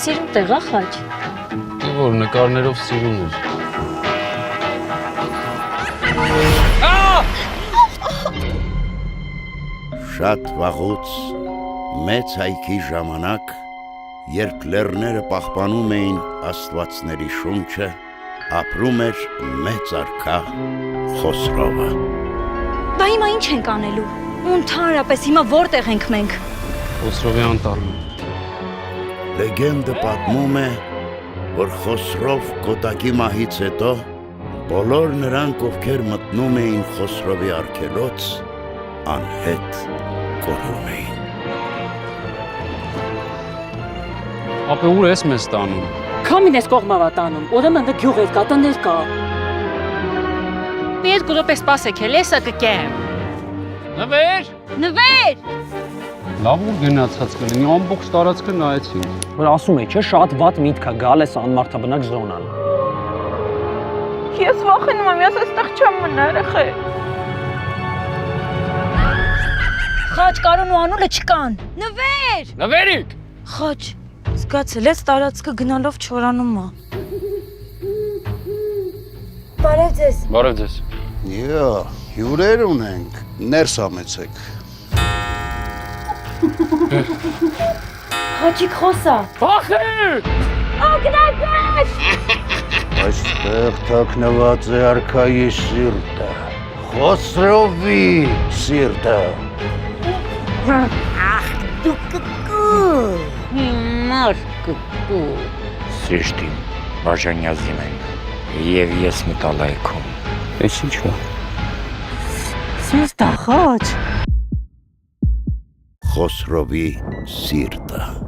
սիրուն տեղ է Խաչ։ Որ նկարներով սիրուն էր։ Շատ վաղուց մեծ հայքի ժամանակ, երբ լեռները պահպանում էին աստվածների շունչը, ապրում էր մեծ արքա Խոսրովը։ Բա հիմա ինչ ենք անելու։ Ընդհանրապես հիմա որտեղ ենք մենք։ Խոսրովի անտառում։ Լեգենդը պատմում է, որ Խոսրով կոտակի մահից հետո բոլոր նրանք, ովքեր մտնում էին Խոսրովի արգելոց, անհետ կորում էին։ Ապե ուր ես մեզ տանում։ Քամին ես կողմավա տանում, ուրեմն դա գյուղ էր կա, տներ կա։ Մի հետ գլոպես սպասեք, հեսա կկեմ։ Նվեր։ Նվեր։ Լավ ուր գնացած կլինի, ամբողջ տարածքը նայեցին։ Որ ասում է, չէ, շատ վատ միտք է գալ էս անմարդաբնակ զոնան։ Ես վախենում եմ, ես այստեղ չեմ մնա, երեխե։ Խաչ, Կարոն ու Անուլը չկան։ Նվեր։ Նվերիկ։ Խաչ, զգացել ես տարածքը գնալով չորանում է։ Բարև ձեզ։ Բարև ձեզ։ Յա, հյուրեր ունենք, ներս ամեցեք։ Խաչիկ խոսա։ Բախեր։ Այստեղ թաքնված է արքայի սիրտը, Խոսրովի սիրտը։ Սիրտին բաժանյազին ենք, և ես մտալայքում։ Էս ինչ է։ Սիրտա Խաչ։ Խոսրովի սիրտը։